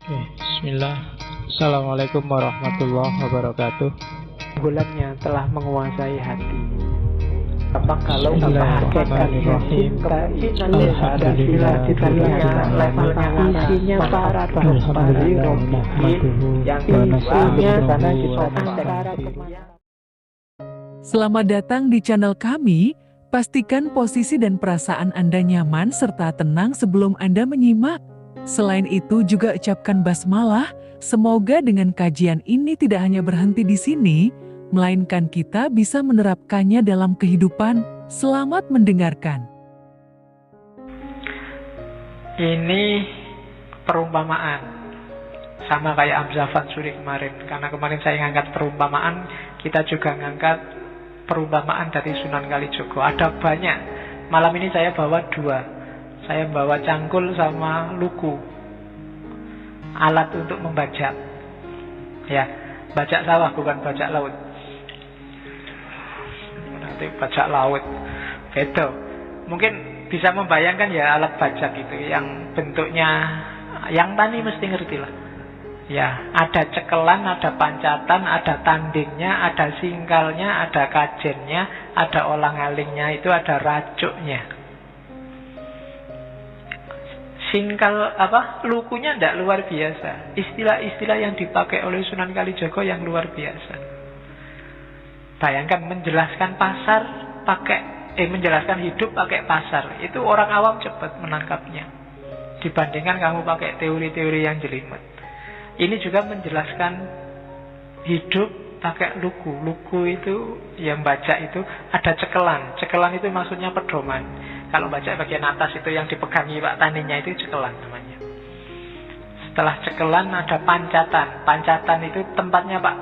Oke, bismillah. Assalamualaikum warahmatullahi wabarakatuh. Bulannya telah menguasai hati. Apa kalau Bismillahirrahmanirrahim. Alhamdulillah kita lihat levelnya isinya para yang isinya sana kita antara Selamat datang di channel kami. Pastikan posisi dan perasaan Anda nyaman serta tenang sebelum Anda menyimak. Selain itu juga ucapkan basmalah, semoga dengan kajian ini tidak hanya berhenti di sini, melainkan kita bisa menerapkannya dalam kehidupan. Selamat mendengarkan. Ini perumpamaan. Sama kayak Hamzah Fansuri kemarin. Karena kemarin saya ngangkat perumpamaan, kita juga ngangkat perumpamaan dari Sunan Kalijogo. Ada banyak. Malam ini saya bawa dua. Saya bawa cangkul sama luku, alat untuk membajak. Ya, bajak sawah bukan bajak laut. Nanti bajak laut beda. Mungkin bisa membayangkan ya alat bajak itu yang bentuknya, yang tani mesti ngerti lah. Ya, ada cekelan, ada pancatan, ada tandingnya, ada singkalnya, ada kajennya, ada olang-alingnya, itu ada racuknya. Singkal lukunya tidak luar biasa. Istilah-istilah yang dipakai oleh Sunan Kalijogo yang luar biasa. Bayangkan menjelaskan pasar menjelaskan hidup pakai pasar. Itu orang awam cepat menangkapnya. Dibandingkan kamu pakai teori-teori yang jelimet. Ini juga menjelaskan hidup pakai luku. Luku itu yang baca itu ada cekelan. Cekelan itu maksudnya pedoman. Kalau baca bagian atas itu yang dipegangi Pak Taninya itu cekelan namanya. Setelah cekelan ada pancatan. Pancatan itu tempatnya Pak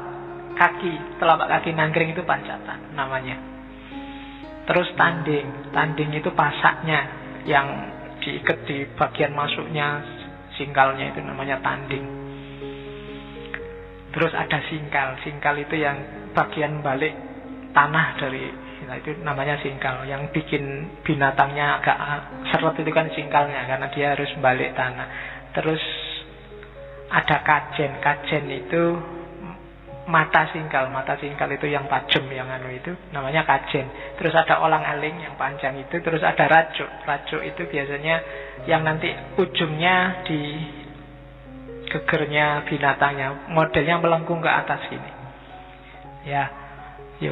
kaki. Telapak kaki nangkring itu pancatan namanya. Terus tanding. Tanding itu pasaknya yang diikat di bagian masuknya singkalnya itu namanya tanding. Terus ada singkal. Singkal itu yang bagian balik tanah dari, nah itu namanya singkal. Yang bikin binatangnya agak seret itu kan singkalnya, karena dia harus balik tanah. Terus ada kajen. Kajen itu mata singkal. Mata singkal itu yang tajam, yang itu namanya kajen. Terus ada olang-aling yang panjang itu. Terus ada racuk. Racuk itu biasanya yang nanti ujungnya di gegernya binatangnya, modelnya melengkung ke atas ini. Ya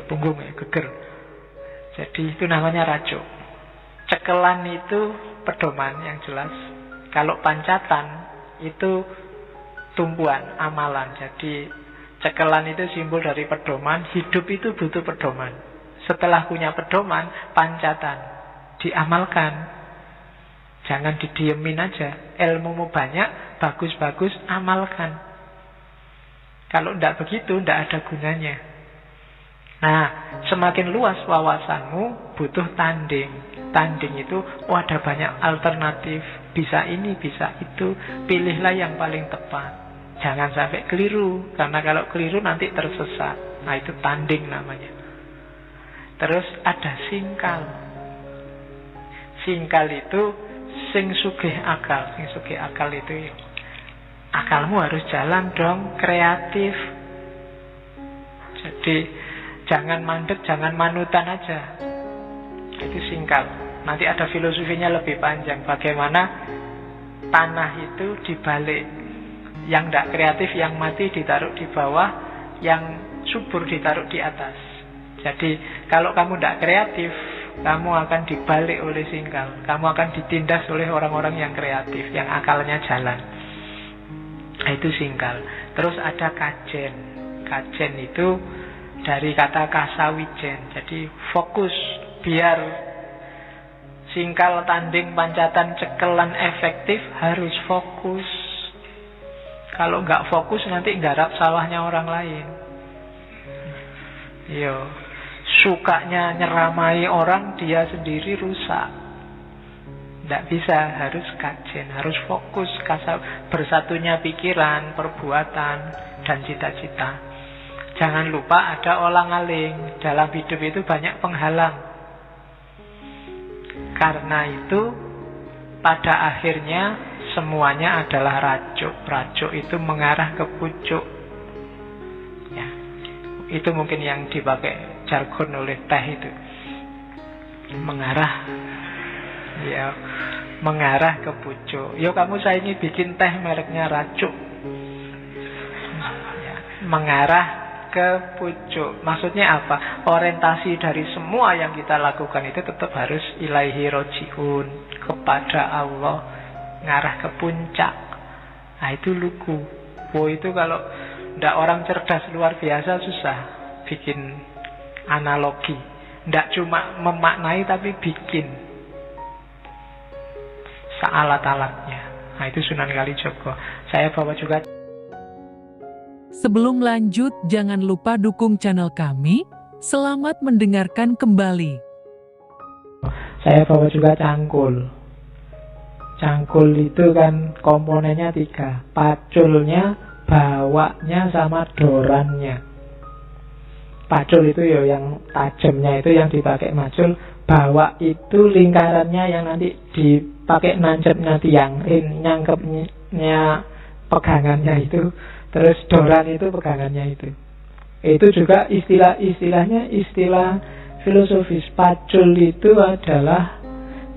punggung ya, geger. Jadi itu namanya racuk. Cekelan itu pedoman yang jelas. Kalau pancatan itu tumpuan, amalan. Jadi cekelan itu simbol dari pedoman. Hidup itu butuh pedoman. Setelah punya pedoman, pancatan diamalkan. Jangan didiemin aja. Ilmumu banyak, bagus-bagus, amalkan. Kalau tidak begitu, tidak ada gunanya. Nah, semakin luas wawasanmu, butuh tanding. Tanding itu, ada banyak alternatif. Bisa ini, bisa itu. Pilihlah yang paling tepat. Jangan sampai keliru. Karena kalau keliru nanti tersesat. Nah, itu tanding namanya. Terus ada singkal. Singkal itu sing sugih akal. Sing sugih akal itu akalmu harus jalan dong, kreatif. Jadi jangan mandek, jangan manutan aja. Itu singkal. Nanti ada filosofinya lebih panjang. Bagaimana tanah itu dibalik. Yang tidak kreatif, yang mati ditaruh di bawah, yang subur ditaruh di atas. Jadi kalau kamu tidak kreatif, kamu akan dibalik oleh singkal. Kamu akan ditindas oleh orang-orang yang kreatif, yang akalnya jalan. Nah, itu singkal. Terus ada kajen. Kajen itu dari kata kasawijen. Jadi fokus. Biar singkal, tanding, pancatan, cekelan efektif, harus fokus. Kalau nggak fokus nanti garap sawahnya orang lain. Sukanya nyeramai orang, dia sendiri rusak. Tidak bisa, harus kajen, harus fokus, bersatunya pikiran, perbuatan, dan cita-cita. Jangan lupa ada olang-aling. Dalam hidup itu banyak penghalang. Karena itu pada akhirnya semuanya adalah racuk. Racuk itu mengarah ke pucuk. Ya, itu mungkin yang dipakai jargon oleh teh itu. Mengarah, ya, mengarah ke pucuk. Yo kamu saingi bikin teh mereknya racuk. Ya, mengarah ke pucuk. Maksudnya apa? Orientasi dari semua yang kita lakukan itu tetap harus ilaihi rojiun, kepada Allah, ngarah ke puncak. Nah itu lugu. Itu kalau ndak orang cerdas luar biasa susah bikin analogi. Ndak cuma memaknai tapi bikin sealat-alatnya. Nah itu Sunan Kalijaga. Saya bawa juga. Sebelum lanjut, jangan lupa dukung channel kami. Selamat mendengarkan kembali. Saya bawa juga cangkul. Cangkul itu kan komponennya 3. Paculnya, bawaknya, sama dorannya. Pacul itu ya yang tajamnya itu yang dipakai macul. Bawak itu lingkarannya yang nanti dipakai nancapnya tiang. Nyangkepnya pegangannya itu. Terus doran itu pegangannya itu. Itu juga istilahnya istilah filosofis. Pacul itu adalah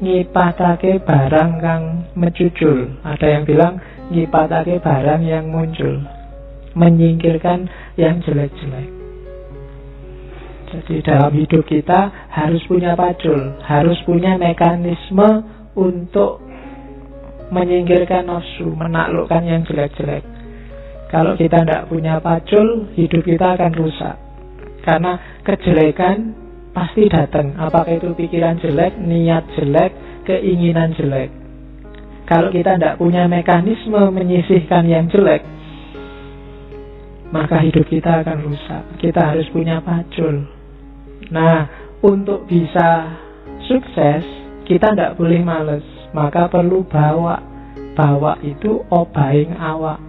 ngipatake barang kang mecucul. Ada yang bilang ngipatake barang yang muncul, menyingkirkan yang jelek-jelek. Jadi dalam hidup kita harus punya pacul, harus punya mekanisme untuk menyingkirkan nafsu, menaklukkan yang jelek-jelek. Kalau kita tidak punya pacul, hidup kita akan rusak. Karena kejelekan pasti datang. Apakah itu pikiran jelek, niat jelek, keinginan jelek. Kalau kita tidak punya mekanisme menyisihkan yang jelek, maka hidup kita akan rusak. Kita harus punya pacul. Nah, untuk bisa sukses, kita tidak boleh males. Maka perlu bawa. Bawa itu obaing awak.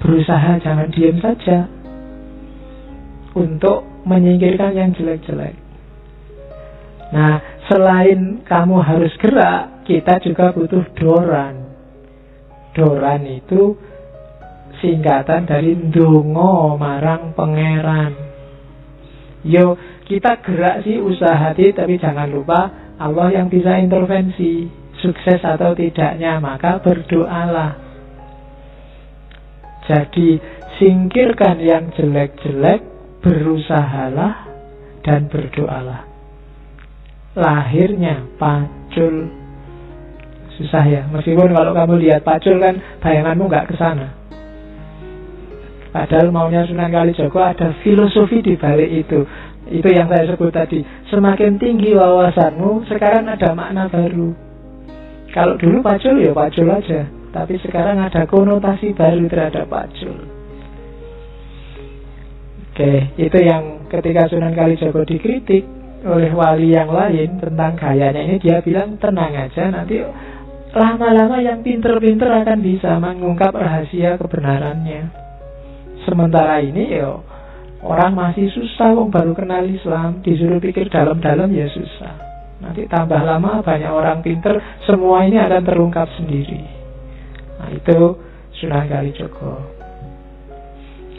Berusaha jangan diam saja untuk menyingkirkan yang jelek-jelek. Nah, selain kamu harus gerak, kita juga butuh doran. Doran itu singkatan dari ndonga marang pangeran. Yo, kita gerak sih usaha hati, tapi jangan lupa Allah yang bisa intervensi sukses atau tidaknya, maka berdoalah. Jadi singkirkan yang jelek-jelek, berusahalah dan berdoalah. Lahirnya pacul. Susah ya, meskipun kalau kamu lihat pacul kan bayanganmu nggak ke sana. Padahal maunya Sunan Kalijaga ada filosofi di balik itu. Itu yang saya sebut tadi. Semakin tinggi wawasanmu, sekarang ada makna baru. Kalau dulu pacul ya pacul aja, tapi sekarang ada konotasi baru terhadap pacul. Oke, itu yang ketika Sunan Kalijaga dikritik oleh wali yang lain tentang gayanya ini, dia bilang tenang aja, nanti lama-lama yang pinter-pinter akan bisa mengungkap rahasia kebenarannya. Sementara ini yo orang masih susah, wong baru kenal Islam, disuruh pikir dalam-dalam ya susah. Nanti tambah lama banyak orang pinter, semua ini akan terungkap sendiri. Nah itu Sunan Kalijaga.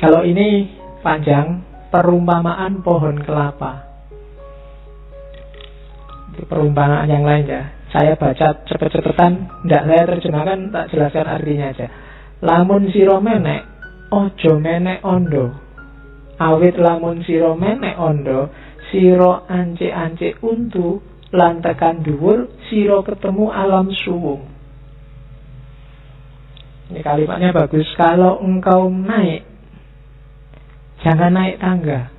Kalau ini panjang, perumpamaan pohon kelapa. Itu perumpamaan yang lain ya. Saya baca cepet-cepetan, tidak saya terjemahkan, tak jelaskan artinya aja. Lamun siro menek, ojo menek ondo. Awit lamun siro menek ondo, siro ance-ance untu, lan tekan dhuwur, siro ketemu alam suwung. Ini kalimatnya bagus. Kalau engkau naik, jangan naik tangga.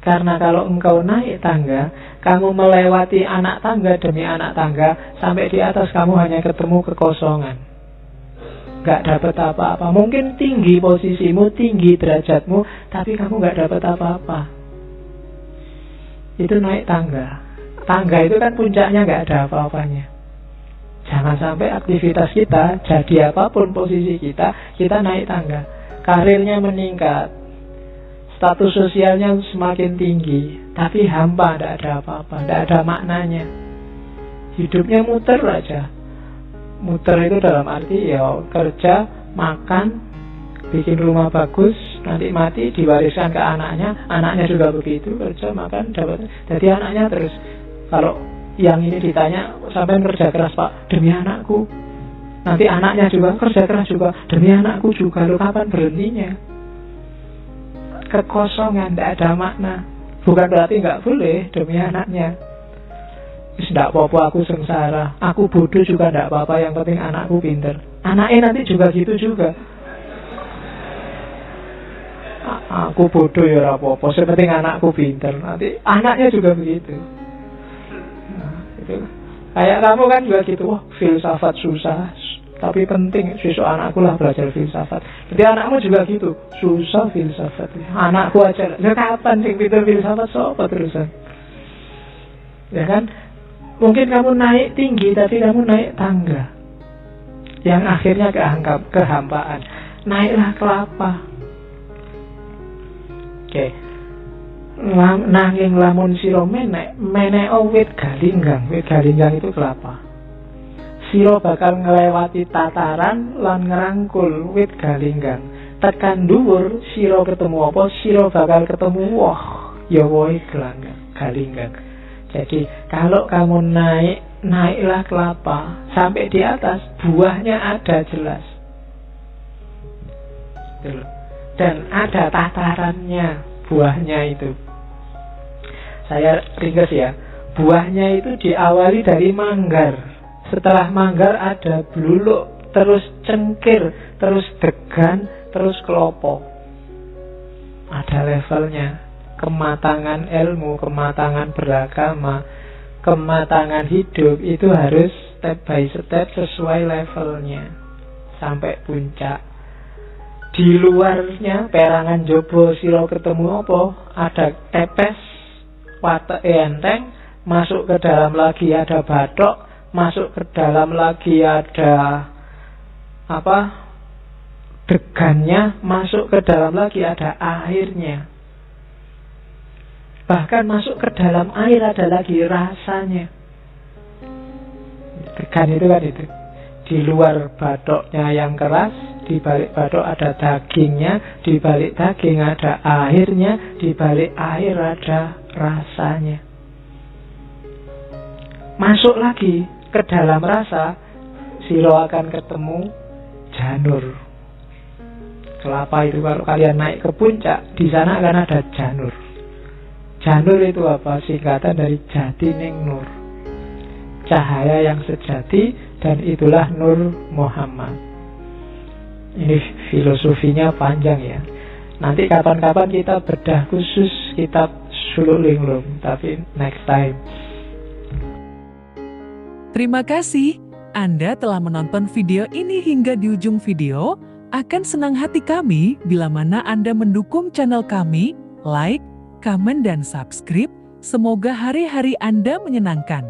Karena kalau engkau naik tangga, kamu melewati anak tangga demi anak tangga, sampai di atas kamu hanya ketemu kekosongan. Gak dapat apa-apa. Mungkin tinggi posisimu, tinggi derajatmu, tapi kamu gak dapat apa-apa. Itu naik tangga. Tangga itu kan puncaknya gak ada apa-apanya. Jangan sampai aktivitas kita, jadi apapun posisi kita naik tangga. Karirnya meningkat, status sosialnya semakin tinggi, tapi hampa, tidak ada apa-apa, tidak ada maknanya. Hidupnya muter aja. Muter itu dalam arti ya kerja, makan, bikin rumah bagus, nanti mati diwariskan ke anaknya juga begitu, kerja, makan, dapat. Jadi anaknya terus. Kalau yang ini ditanya, sampai kerja keras Pak, demi anakku. Nanti anaknya juga kerja keras juga, demi anakku juga. Lo kapan berhentinya? Kekosongan, tidak ada makna. Bukan berarti nggak boleh demi anaknya. Tidak apa-apa aku sengsara, aku bodoh juga tidak apa-apa, yang penting anakku pinter. Anaknya nanti juga gitu juga. Aku bodoh ya apa-apa, yang penting anakku pinter. Nanti anaknya juga begitu. Nah, gitu. Kayak kamu kan juga gitu, wah filsafat susah, tapi penting, besok anakku lah belajar filsafat. Jadi anakmu juga gitu, susah filsafat. Anakku aja, ya kapan sih pinter filsafat, sobat terusan. Ya kan? Mungkin kamu naik tinggi, tapi kamu naik tangga yang akhirnya kehampaan. Naiklah kelapa. Oke. Nanging lamun sira meneo wit galinggang. Wit galinggang itu kelapa. Sira bakal ngelewati tataran lan ngerangkul wit galinggang. Tekan dhuwur sira ketemu apa? Sira bakal ketemu wah, ya wohe galinggang. Jadi kalau kamu naiklah kelapa sampai di atas, buahnya ada jelas. Dan ada tatarannya buahnya itu. Saya ringkas ya. Buahnya itu diawali dari manggar. Setelah manggar ada bluluk, terus cengkir, terus degan, terus kelopo. Ada levelnya. Kematangan ilmu, kematangan beragama, kematangan hidup itu harus step by step sesuai levelnya sampai puncak. Di luarnya perangan jobo siro ketemu apa? Ada tepes, watak enteng, masuk ke dalam lagi ada batok, masuk ke dalam lagi ada apa? Degannya, masuk ke dalam lagi ada airnya. Bahkan masuk ke dalam air ada lagi rasanya. Degan itu kan itu. Di luar batoknya yang keras, di balik batok ada dagingnya, di balik daging ada airnya, di balik air ada rasanya. Masuk lagi ke dalam rasa, siro akan ketemu janur. Kelapa itu kalau kalian naik ke puncak, di sana akan ada janur. Janur itu apa? Singkatan dari jati ning nur, cahaya yang sejati, dan itulah Nur Muhammad. Ini filosofinya panjang ya. Nanti kapan-kapan kita bedah khusus kitab Suluk Linglung, tapi next time. Terima kasih Anda telah menonton video ini hingga di ujung video. Akan senang hati kami bila mana Anda mendukung channel kami, like, komen, dan subscribe. Semoga hari-hari Anda menyenangkan.